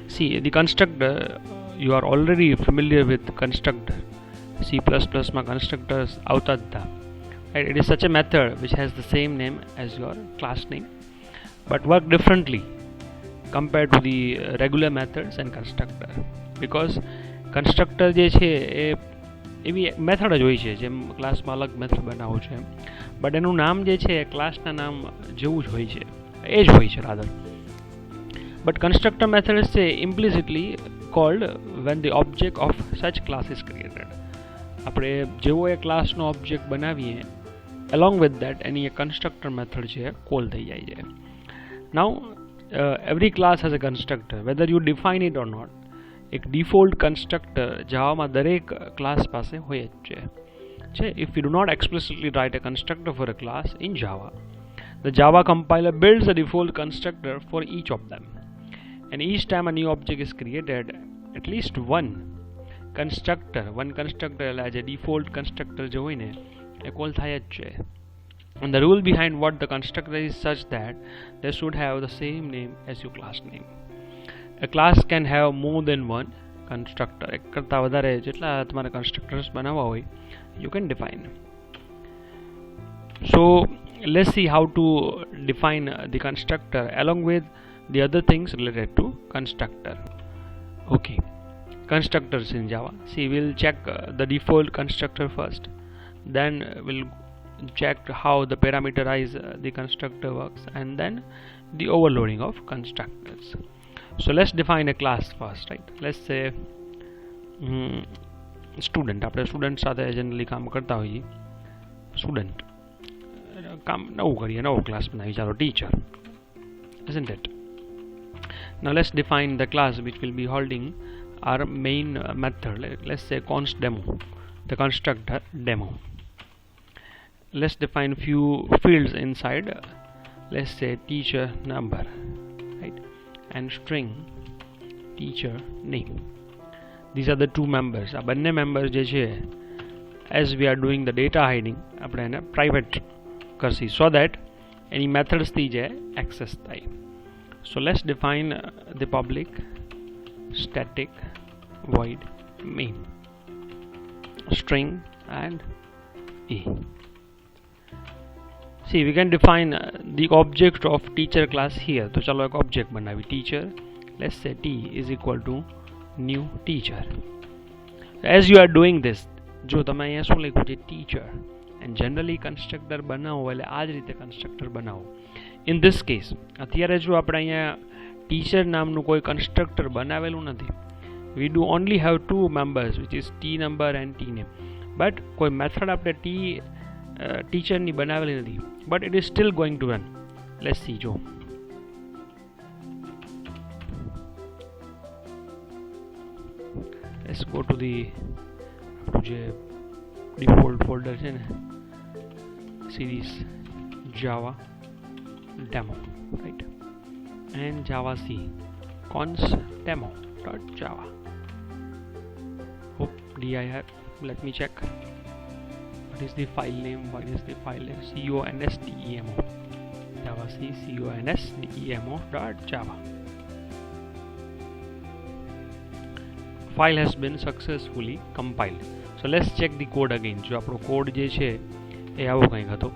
See, the constructor, you are already familiar with constructor. C++ માં constructors આવતા જ હતા. Right? It is such a method which has the same name as your class name but work differently compared to the regular methods and constructor, because constructor જે છે એ એવી method જ હોય છે જેમ ક્લાસમાં અલગ મેથડ બનાવવું છે બટ એનું નામ જે છે ક્લાસના નામ જેવું જ હોય છે, એ જ હોય છે rather. But constructor method is implicitly called when the object of such class is created. આપણે જેવો એ ક્લાસનો ઓબ્જેક્ટ બનાવીએ along with that any constructor method છે કોલ થઈ જાય છે. Now every class has a constructor whether you define it or not. એક default constructor જાવામાં દરેક ક્લાસ પાસે હોય જ છે. If you do not explicitly write a constructor for a class in Java, the Java compiler builds a default constructor for each of them. And each time a new object is created, at least one constructor as a default constructor जो હોય ને એ call થાય જ છે. And the rule behind what the constructor is such that they should have the same name as your class name. A class can have more than one constructor. એક કરતા વધારે જેટલા તમારે constructors બનાવવા હોય you can define. So let's see how to define the constructor along with the other things related to constructor. Okay, constructors in Java. See, we'll check the default constructor first, then we'll check how the parameterize the constructor works, and then the overloading of constructors. So let's define a class first, right? Let's say student. આપણે student સાથે generally કામ કરતા હોઈએ. Student કામ નવું કરીએ, નવો class બનાવી, ચાલો teacher, isn't it? Now let's define the class which will be holding our main method. Let's say const demo, the constructor demo. Let's define few fields inside. Let's say teacher number, right, and string teacher name. These are the two members. આ બંને members જે છે as we are doing the data hiding આપણે એને private Karshi so that any methods થી જે access થાય. So let's define the public static void main string and e. See, we can define the object of teacher class here. तो चलो एक object बनावी teacher. Let's say t is equal to new teacher. As you are doing this, जो તમે અહીંયા શું લખ્યું છે teacher, and generally constructor બનાવો એટલે આ જ રીતે constructor બનાવો. In this case, અત્યારે જો આપણે અહીંયા teacher નામનું કોઈ constructor બનાવેલું નથી. We do only have two members which is t number and t name. But કોઈ method આપણે teacher ની બનાવેલી નથી. But it is still going to run. Let's see જો. Let's go to the જે default folder છે ને series Java demo, right, and Java C const demo.java. Hope dir. Let me check. What is the file name? CONSDEMO. Java C CONSDEMO.java. File has been successfully compiled. So let's check the code again. જો આપણો code જે છે એ આવો કંઈક હતો.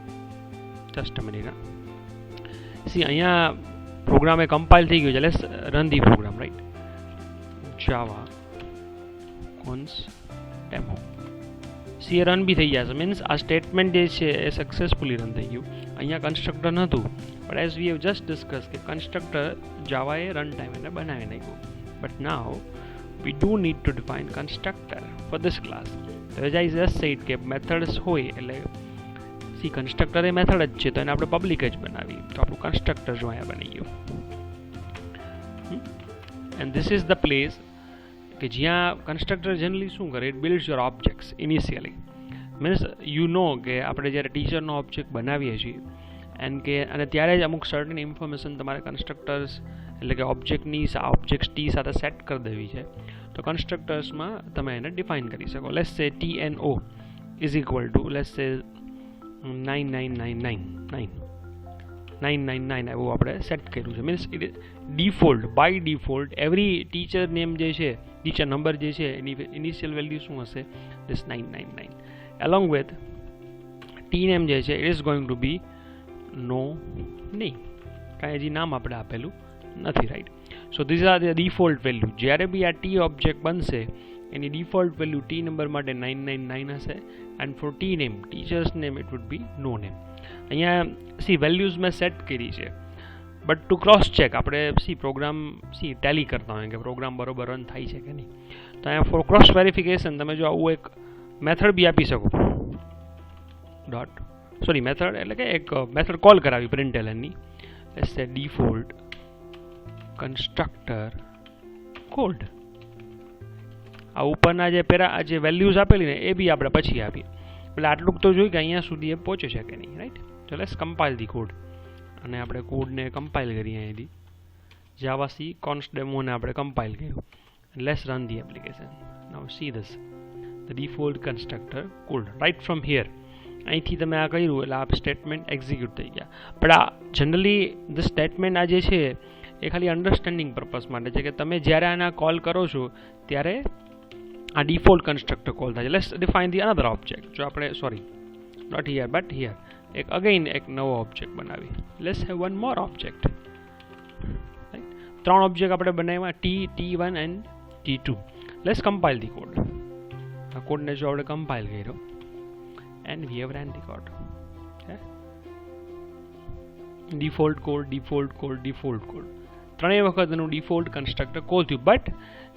Just a minute. See, અહીંયા programme એ compile થઈ ગયો છે. Let's run the program, right? Java const demo. See, run બી થઈ જશે. મીન્સ આ સ્ટેટમેન્ટ જે છે એ સક્સેસફુલી રન થઈ ગયું. અહીંયા કન્સ્ટ્રક્ટર નહોતું, but as we have just discuss કે કન્સ્ટ્રક્ટર જાવાએ રન ટાઈમ એને બનાવી નાખ્યું. But now we do need to define constructor for this class. So as I just said કે methods હોય એટલે see constructor એ method જ છે તો એને આપણે public જ બનાવી. તો આપણું constructor જો અહીંયા બની ગયું. And this is the place કે જ્યાં constructor generally શું કરે? It builds your objects initially. Means you know કે આપણે જ્યારે ટીચરનો ઓબ્જેક્ટ બનાવીએ છીએ and કે અને ત્યારે જ અમુક સર્ટન ઇન્ફોર્મેશન તમારે કન્સ્ટ્રક્ટર્સ એટલે કે ઓબ્જેક્ટની ઓબ્જેક્ટ ટી સાથે સેટ કરી દેવી છે તો કન્સ્ટ્રક્ટર્સમાં તમે એને ડિફાઇન કરી શકો. લેટ્સ સે TNO is equal to let's say 9999 999 એવું આપણે સેટ કર્યું છે. Means default by default every teacher name જે છે, ટીચર નંબર જે છે એની ઇનિશિયલ વેલ્યુ શું હશે? This 999. Along with T name જે છે it is going to be no name. કાંઈ હજી નામ આપણે આપેલું નથી, right? So this are the default value. જ્યારે બી આ ટી ઓબ્જેક્ટ બનશે એની ડિફોલ્ટ વેલ્યુ ટી નંબર માટે 999 હશે, and for T name, teacher's name, it would be no name. અહીંયા સી વેલ્યુઝ મેં સેટ કરી છે, બટ ટુ ક્રોસ ચેક આપણે પ્રોગ્રામ ટેલી કરતા હોય કે પ્રોગ્રામ બરોબર રન થાય છે કે નહીં, તો અહીંયા ફોર ક્રોસ વેરિફિકેશન તમે જો આવું એક મેથડ બી આપી શકો. મેથડ એટલે કે એક મેથડ કોલ કરાવી પ્રિન્ટલની, લેટ્સ સે ડિફોલ્ટ કન્સ્ટ્રક્ટર કોલ્ડ. આ ઉપરના જે વેલ્યુઝ આપેલી ને એ બી આપણે પછી આપીએ. એટલે આટલું તો જોયું કે અહીંયા સુધી એ પહોંચે છે કે નહીં, રાઈટ? તો લેટ્સ કમ્પાઇલ ધી કોડ, અને આપણે કોડને કમ્પાઇલ કરીએ. અહીંથી જાવા સી કોન્સ્ટ ડેમોને આપણે કમ્પાઇલ કર્યું. Let's run the application. Now see this the default constructor cold right from here. અહીંથી તમે આ કર્યું એટલે આ સ્ટેટમેન્ટ એક્ઝિક્યુટ થઈ ગયા. પણ આ જનરલી ધ સ્ટેટમેન્ટ આ જે છે એ ખાલી અન્ડરસ્ટેન્ડિંગ પર્પઝ માટે છે કે તમે જ્યારે આના કોલ કરો છો ત્યારે આ ડિફોલ્ટ કન્સ્ટ્રક્ટર કોલ થાય છે. Let's define the another object. જો આપણે નોટ હિયર બટ હિયર એક નવો ઓબ્જેક્ટ બનાવી. Let's have one more object. ત્રણ ઓબ્જેક્ટ આપણે બનાવ્યા, T1 and T2. Let's compile the code. આ કોડને જો આપણે કમ્પાઇલ કર્યો and we have ran the code. Default code. ત્રણેય વખત એનું ડિફોલ્ટ કન્સ્ટ્રક્ટર કોલ થયું. બટ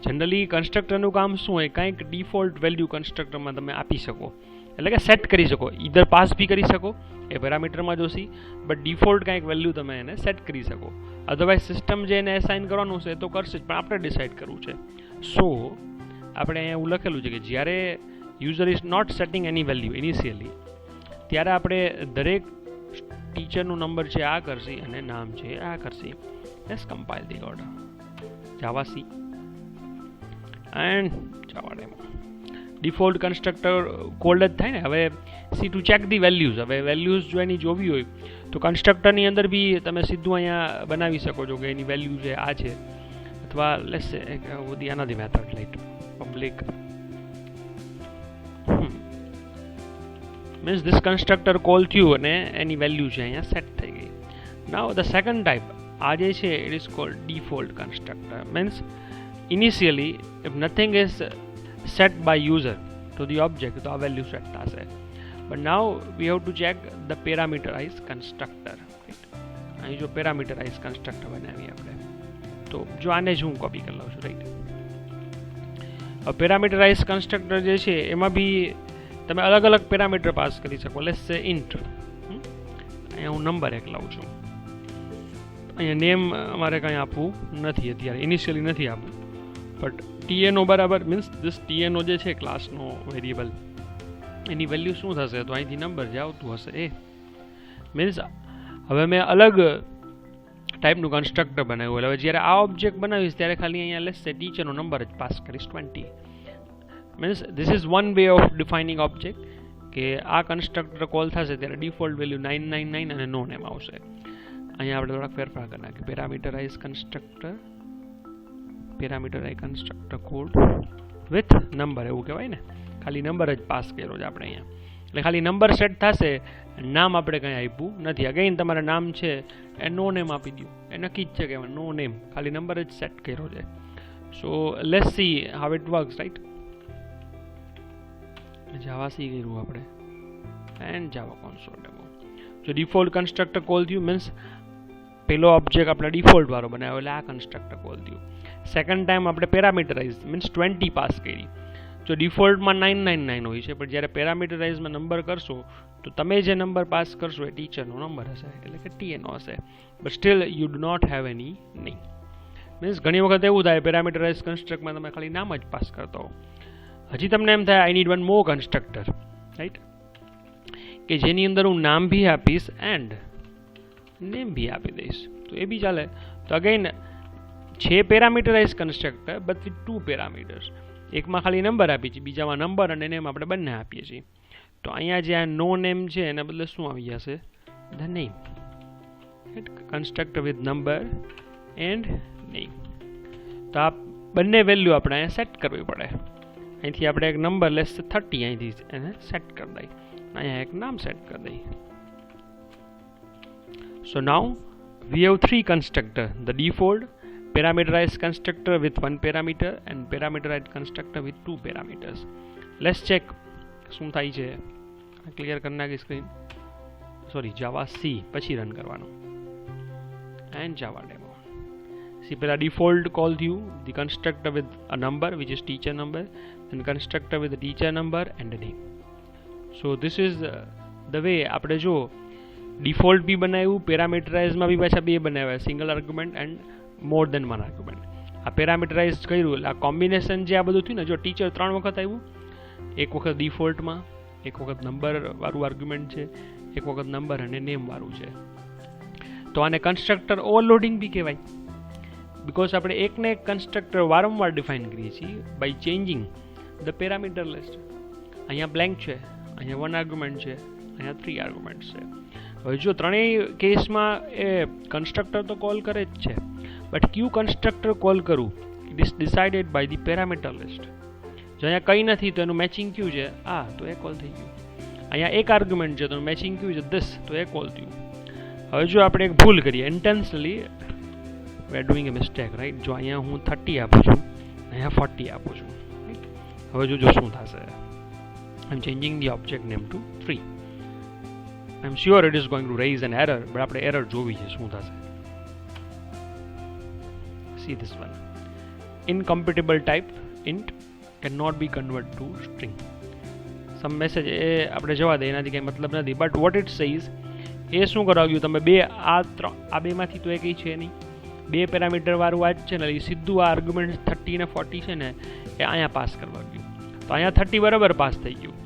જનરલી કન્સ્ટ્રક્ટરનું કામ શું હોય? કંઈક ડિફોલ્ટ વેલ્યુ કન્સ્ટ્રક્ટરમાં તમે આપી શકો, એટલે કે સેટ કરી શકો. ઈધર પાસ બી કરી શકો, એ પેરામીટરમાં જોશી, બટ ડિફોલ્ટ કંઈક વેલ્યુ તમે એને સેટ કરી શકો. અધરવાઇઝ સિસ્ટમ જે એને એસાઇન કરવાનું છે તો કરશે જ, પણ આપણે ડિસાઇડ કરવું છે. સો આપણે અહીંયા એવું લખેલું છે કે જ્યારે user is not setting any value initially, ત્યારે આપણે દરેક ટીચરનું નંબર છે આ કરશી અને નામ છે આ કરશી. Let's compile the code. Java C and Java demo. Default constructor called જ થાય ને. હવે see to check the values. હવે વેલ્યુઝ જો એની જોવી હોય તો કન્સ્ટ્રક્ટરની અંદર બી તમે સીધું અહીંયા બનાવી શકો છો કે એની વેલ્યુ છે આ છે, અથવા લેટ્સ સે the another method like public means this constructor call થયું અને એની વેલ્યુ છે અહીંયા સેટ થઈ ગઈ. Now the second type આ જે છે it is called default constructor. Means initially if nothing is set by user to the object તો આ વેલ્યુ સેટ થશે. But now we have to check the parameterized constructor. અહીં જો parameterized constructor બનાવીએ આપણે, તો જો આને જ હું કોપી કરી લઉં છું, રાઈટ? પેરામીટરાઇઝ કન્સ્ટ્રક્ટર જે છે એમાં બી તમે અલગ અલગ પેરામીટર પાસ કરી શકો. લેટ્સ સે ઇન્ટ. અહીંયા હું નંબર એક લાવું છું. અહીંયા નેમ અમારે કંઈ આપવું નથી અત્યારે, ઇનિશિયલી નથી આપવું. બટ TNO બરાબર મીન્સ ધીસ TNO જે છે ક્લાસનો વેરિયેબલ, એની વેલ્યુ શું થશે? તો અહીંથી નંબર જે આવતું હશે એ. મીન્સ હવે મેં અલગ ટાઈપનું કન્સ્ટ્રક્ટર બનાવ્યું. હવે જ્યારે આ ઓબ્જેક્ટ બનાવીશ ત્યારે ખાલી અહીંયા લેટ્સ સે ટીચરનો નંબર જ પાસ કરીશ 20. Means this is one way of defining object કે આ કન્સ્ટ્રક્ટર કોલ થશે ત્યારે ડિફોલ્ટ વેલ્યુ 999 અને નો નેમ આવશે. અહીંયા આપણે થોડાક ફેરફાર કરી નાખીએ. Parameterise constructor code with number એવું કહેવાય ને, ખાલી નંબર જ પાસ કર્યો છે આપણે અહીંયા. એટલે ખાલી નંબર સેટ થશે, નામ આપણે કંઈ આપ્યું નથી. અગેઇન તમારે નામ છે એ નો નેમ આપી દો, એ નક્કી જ છે કે નો નેમ, ખાલી નંબર જ સેટ કર્યો છે. So let's see how it works, right? Java C કર્યું આપણે એન્ડ જાવા કોન્સોલ ડેમો. જો ડિફોલ્ટ કન્સ્ટ્રક્ટર કોલ થયું મીન્સ પેલો ઓબ્જેક્ટ આપણે ડિફોલ્ટ વાળો બનાવ્યો એટલે આ કન્સ્ટ્રક્ટર કોલ થયું. સેકન્ડ ટાઈમ આપણે પેરામીટરાઇઝ મીન્સ 20 પાસ કરી. જો ડિફોલ્ટમાં 999 હોય છે, પણ જ્યારે પેરામીટરાઇઝમાં નંબર કરશો તો તમે જે નંબર પાસ કરશો એ ટીચરનો નંબર હશે, એટલે કે TNO હશે. But still you do not have any name. Means ઘણી વખત એવું થાય પેરામીટરાઇઝ કન્સ્ટ્રક્ટમાં તમે ખાલી નામ જ પાસ કરતા હો. હજી તમને એમ થાય I need one more constructor, right, કે જેની અંદર હું નામ બી આપીશ એન્ડ નેમ બી આપી દઈશ, તો એ બી ચાલે. તો અગેન છે parameterise constructor but with 2 parameters. એકમાં ખાલી નંબર આપીએ છીએ, બીજામાં નંબર અને નેમ આપણે બંને આપીએ છીએ. તો અહીંયા જે આ નો નેમ છે એના બદલે શું આવી જશે? The name. Constructor with number and name. તો આ બંને વેલ્યુ આપણે અહીંયા સેટ કરવી પડે. અહીંથી આપણે એક નંબર લેસ 30 અહીંથી એને સેટ કરી દઈએ, અહીંયા એક નામ સેટ કરી દઈએ. So now we have 3 constructor: the default, parameterized constructor with 1 parameter, and parameterized constructor with 2 parameters. Let's check શું થાય છે. ક્લિયર કરી નાખી સ્ક્રીન. સોરી, જાવા સી પછી રન કરવાનું એન્ડ જાવા ડેમો. સી પહેલા ડિફોલ્ટ કોલ થયું, the constructor with a number which is teacher number, and constructor with teacher number and name. So this is the way આપણે જો default બી બનાવ્યું, પેરામીટરાઇઝમાં બી પાછા બે બનાવ્યા, single argument and more than one argument. આ parameterise કર્યું એટલે આ કોમ્બિનેશન જે આ બધું થયું ને, જો ટીચર 3 વખત આવ્યું, એક વખત ડિફોલ્ટમાં, એક વખત નંબર વાળું આર્ગ્યુમેન્ટ છે, એક વખત નંબર અને નેમ વાળું છે. તો આને કન્સ્ટ્રક્ટર ઓવરલોડિંગ બી કહેવાય, બિકોઝ આપણે એકને એક કન્સ્ટ્રક્ટર વારંવાર ડિફાઇન કરીએ છીએ by changing the parameter list. અહીંયા બ્લેન્ક છે, અહીંયા 1 આર્ગ્યુમેન્ટ છે, અહીંયા 3 આર્ગ્યુમેન્ટ છે. હવે જો ત્રણેય કેસમાં એ કન્સ્ટ્રક્ટર તો કોલ કરે જ છે, બટ ક્યુ કન્સ્ટ્રક્ટર કોલ કરું it is decided by the parameter list. જો અહીંયા કંઈ નથી તો એનું મેચિંગ ક્યુ છે આ, તો એ કોલ થઈ ગયું. અહીંયા એક આર્ગ્યુમેન્ટ છે તો એનું મેચિંગ ક્યુ છે ધીસ, તો એ કોલ થયું. હવે જો આપણે એક ભૂલ કરીએ intentionally, we are doing A mistake, right. જો અહીંયા હું 30 આપું છું, અહીંયા 40 આપું છું. હવે જો શું થશે, I am changing the object name to 3. I'm sure it is going to raise an error, but આપણે error જોવી છે શું થશે. See this one, incompatible type int cannot be converted to string. some message એ આપણે જવા દે, એનાથી કંઈ મતલબ નથી. but what it says એ શું કરાવ્યું તમે બે આ બેમાંથી તો એ કંઈ છે નહીં, બે પેરામીટર વાળું આ જ છે ને, એ સીધું આ આર્ગ્યુમેન્ટ 30 ને 40 છે ને એ અહીંયા પાસ કરવા ગયું. તો અહીંયા 30 બરાબર પાસ થઈ ગયું,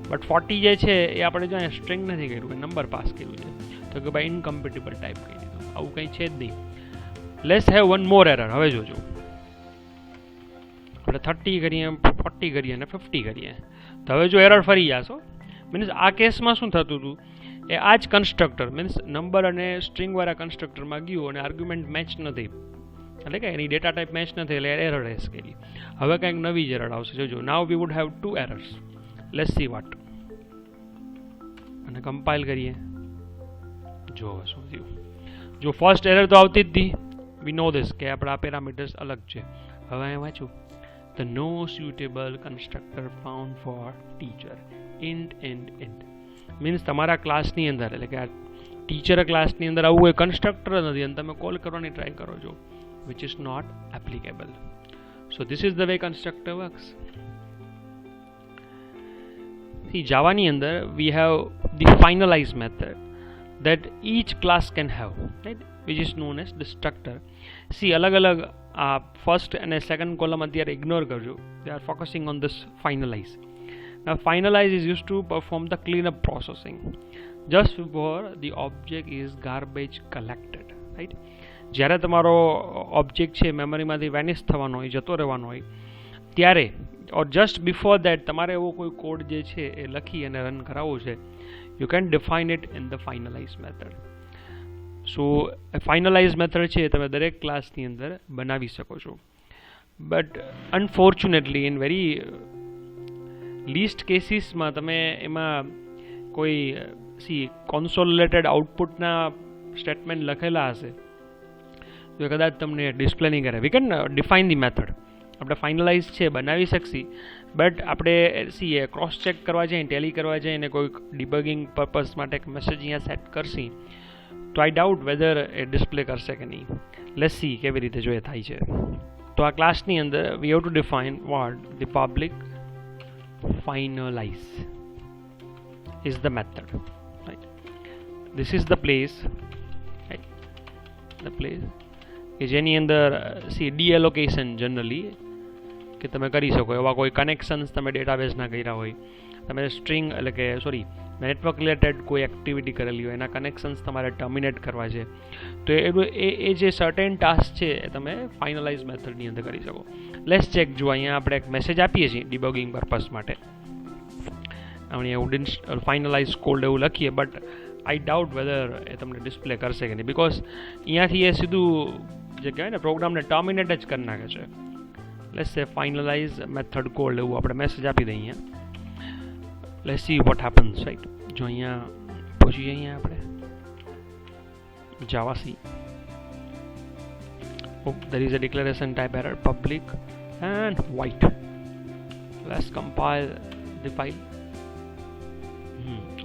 બટ 40 જે છે એ આપણે જો અહીંયા સ્ટ્રિંગ નથી કર્યું, એ નંબર પાસ કર્યું છે, તો કે ભાઈ ઇનકમ્પેટેબલ ટાઈપ કરી દીધું. આવું કંઈ છે જ નહીં. Let's have one more error. હવે જોજો, આપણે 30 કરીએ, 40 કરીએ અને 50 કરીએ, તો હવે જો એરર ફરી જશો. મીન્સ આ કેસમાં શું થતું હતું, એ આ જ કન્સ્ટ્રક્ટર મીન્સ નંબર અને સ્ટ્રિંગવાળા કન્સ્ટ્રક્ટરમાં ગયું અને આર્ગ્યુમેન્ટ મેચ નથી, એટલે કે એની ડેટા ટાઈપ મેચ નથી, એટલે એરર રેસ કરી. હવે કંઈક નવી જ એરર આવશે. જોજો, now we would have 2 errors. Let's see what. અને કમ્પાઇલ કરીએ, જો શું થયું. જો ફર્સ્ટ એરર તો આવતી જ હતી, વી નો ધીસ કે આપણા પેરામીટર્સ અલગ છે. હવે અહીં વાંચું, the no suitable constructor found for teacher int means તમારા ક્લાસની અંદર, એટલે કે આ ટીચર ક્લાસની અંદર આવું કોઈ કન્સ્ટ્રક્ટર નથી અને તમે કોલ કરવાની ટ્રાય કરો છો, which is not applicable. So this is the way constructor works. જાવાની અંદર we have the finalize method that each class can have, right, which is known as destructor. See, અલગ આ ફર્સ્ટ અને second column અત્યારે ignore કરજો, they are focusing on this finalize. Now finalize is used to perform the cleanup processing just before the object is garbage collected, right. જ્યારે તમારો object છે મેમરીમાંથી vanish થવાનો હોય, જતો રહેવાનો હોય, ત્યારે or just before that તમારે એવો કોઈ કોડ જે છે એ લખી અને રન કરાવવો છે, you can define it in the finalize method. so finalize method છે તમે દરેક ક્લાસની અંદર બનાવી શકો છો, but unfortunately in very least casesમાં તમે એમાં કોઈ console related outputના સ્ટેટમેન્ટ લખેલા હશે તો કદાચ તમને ડિસ્પ્લે નહીં કરે. we can define the method. આપણે ફાઇનલાઇઝ છે બનાવી શકશી, બટ આપણે ક્રોસ ચેક કરવા જઈએ, ટેલી કરવા જઈએ અને કોઈ ડિબગિંગ પર્પઝ માટે એક મેસેજ અહીંયા સેટ કરશી, તો આઈ ડાઉટ વેધર એ ડિસ્પ્લે કરશે કે નહીં. લેટ્સ સી કેવી રીતે જો એ થાય છે. તો આ ક્લાસની અંદર we have to define what the public finalize is the method, right. this is the place, right, the place કે જેની અંદર ડીએલોકેશન જનરલી કે તમે કરી શકો. એવા કોઈ કનેક્શન્સ તમે ડેટાબેઝના કર્યા હોય, તમે સ્ટ્રિંગ એટલે કે નેટવર્ક રિલેટેડ કોઈ એક્ટિવિટી કરેલી હોય, એના કનેક્શન્સ તમારે ટર્મિનેટ કરવા છે, તો એ જે સર્ટેન ટાસ્ક છે એ તમે ફાઇનલાઇઝ મેથડની અંદર કરી શકો. Let's check. જો અહીંયા આપણે એક મેસેજ આપીએ છીએ ડિબગિંગ પર્પઝ માટે, આપણે એવું ફાઇનલાઇઝ કોડ એવું લખીએ, બટ આઈ ડાઉટ વેધર એ તમને ડિસ્પ્લે કરશે કે નહીં, બિકોઝ અહીંયાથી એ સીધું જે કહેવાય ને પ્રોગ્રામને ટર્મિનેટ જ કરી નાખે છે. લેટ્સ સે ફાઇનલાઇઝ મેથડ કોડ એવું આપણે મેસેજ આપી દઈએ અહીંયા. Let's see what happens, right. જો અહીંયા પહોંચી જઈએ અહીંયા આપણે જાવા C. There is a declaration type error, public and white. Let's compile the file.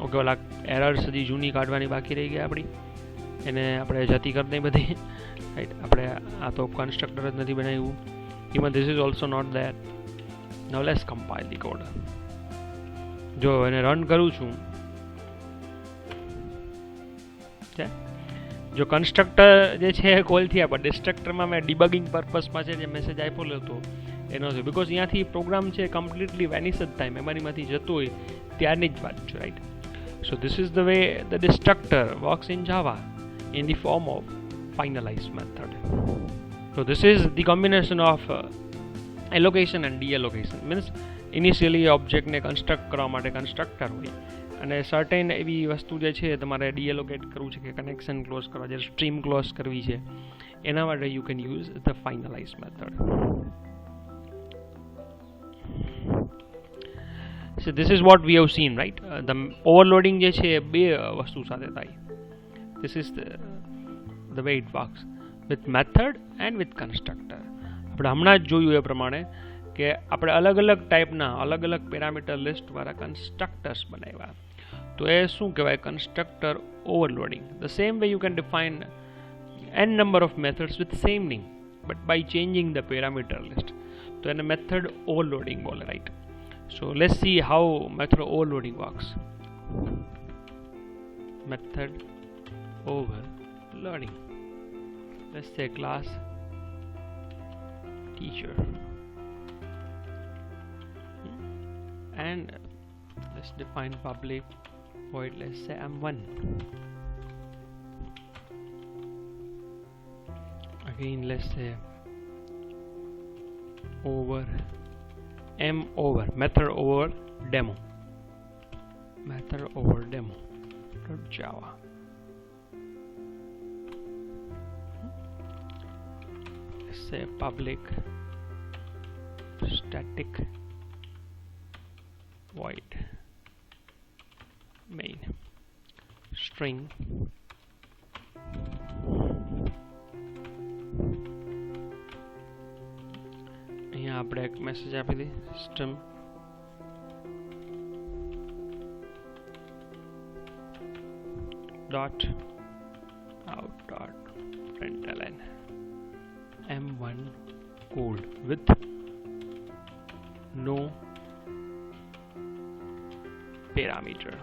Okay, Ola errors હજી જૂની કાઢવાની બાકી રહી ગઈ આપણી, એને આપણે જતી કરી દઈ બધી, રાઈટ. આપણે આ તો કન્સ્ટ્રક્ટર જ નથી બનાવ્યું. Even this is also not that. Now let's compile the code. જો એને રન કરું છું, જો કન્સ્ટ્રક્ટર જે છે કોલ થયા, પણ ડિસ્ટ્રક્ટરમાં મેં ડિબગિંગ પર્પઝમાં છે જે મેસેજ આપ્યો હતો એનો છે, બિકોઝ અહીંયાથી પ્રોગ્રામ છે કમ્પ્લીટલી વેનિશ જ થાય, મેમરીમાંથી જતો હોય ત્યારની જ વાત છે, right. So this is the way the destructor works in Java in the form of finalize method. So this is the combination of allocation and deallocation. Means initially object ને construct કરવા માટે constructor હોય, અને certain એવી વસ્તુ જે છે તમારે ડીએલોકેટ કરવું છે કે કનેક્શન ક્લોઝ કરવા છે, સ્ટ્રીમ ક્લોઝ કરવી છે, એના માટે you can use the finalise method. So this is what we have seen, right? The overloading જે છે બે વસ્તુ સાથે થાય. This is the way it works with method and with constructor. આપણે હમણાં જ જોયું એ પ્રમાણે કે આપણે અલગ અલગ ટાઈપના અલગ અલગ પેરામીટર લિસ્ટવાળા કન્સ્ટ્રક્ટર્સ બનાવ્યા. તો એ શું કહેવાય? Constructor overloading. The same way you can define n number of methods with same name but by changing the parameter list. તો એને મેથડ ઓવરલોડિંગ બોલે, right. So let's see how method overloading works. Method overloading. Let's say class teacher, and let's define public void. Let's say m1. Again let's say over m over method over demo, method over demo .java. Let's say public static void main string અહીંયા આપણે એક message આપી દઈએ system dot out dot println m1 code with no parameter.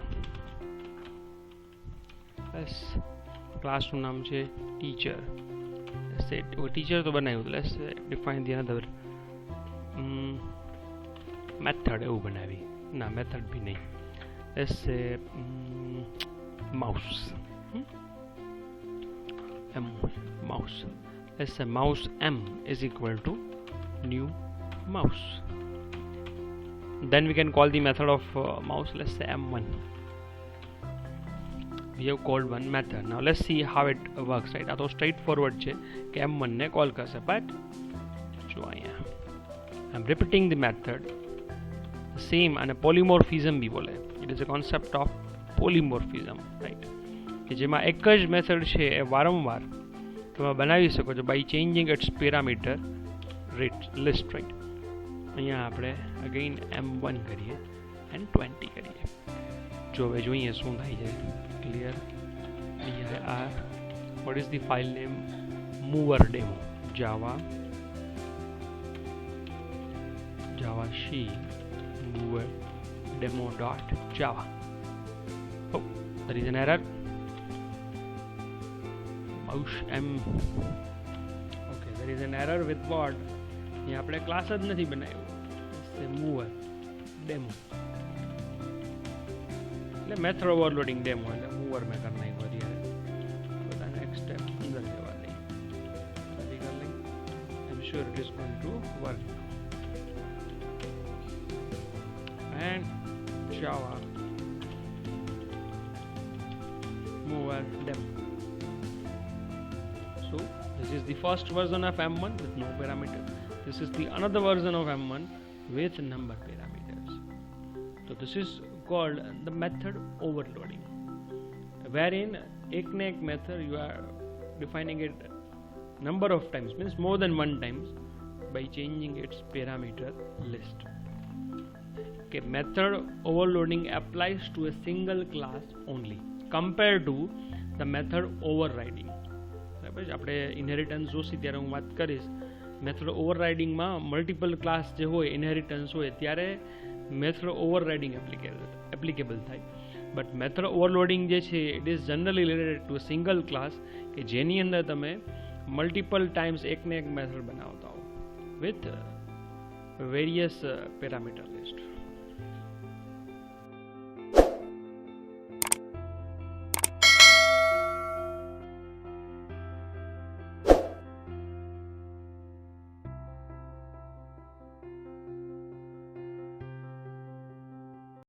Let's class નું નામ છે teacher. Let's say teacher તો બનાવ્યું. Let's define the another method એવું બનાવી. ના method भी नहीं. Let's say mouse. Mouse. Let's say mouse m is equal to new mouse. Then we can call the method of mouse. Let's say m1. We have called one method. Now let's see how it works, right? આ તો straightforward છે કે m1 ને call કરશે, but જો અહીંયા I'm repeating the method same, and polymorphism भी बोले. It is a concept of polymorphism, right? કે જેમાં એક જ મેથડ છે એ વારંવાર તમે બનાવી શકો છો by changing its parameter list, right? અહીંયા આપણે again m1 કરીએ and 20 કરીએ. જો હવે જોઈએ શું થાય છે. clear dir. What is the file name? mover demo java c mover demo dot java. Oh, there is an error. mouse m. Okay, there is an error with what? यहाँ આપણે ક્લાસ જ નથી બનાવ્યો. mover demo એટલે method overloading demo એટલે mover મેં કરી નાખ્યું અત્યારે. બધા નેક્સ્ટ સ્ટેપ અંદર જવા દઈ કરી લઈ. I am sure it is going to work. And Java move them. So this is the first version of M1 with no parameter. This is the another version of M1 with number parameters. So this is called the method overloading, wherein एक ने एक method you are defining it number of times, means more than one times, by changing its parameter list. Okay, method overloading applies to a single class only compared to the method overriding. બરાબર, આપણે inheritance Joshi ત્યારે હું વાત કરીશ. Method ઓવરરાઇડિંગમાં multiple class જે હોય, inheritance હોય, ત્યારે મેથડ ઓવરરાઇડિંગ એપ્લિકેબલ થાય. બટ મેથડ ઓવરલોડિંગ જે છે it is generally related to single class, કે જેની અંદર તમે મલ્ટિપલ ટાઈમ્સ એકને એક મેથડ બનાવતા હો વિથ વેરિયસ પેરામીટર લિસ્ટ.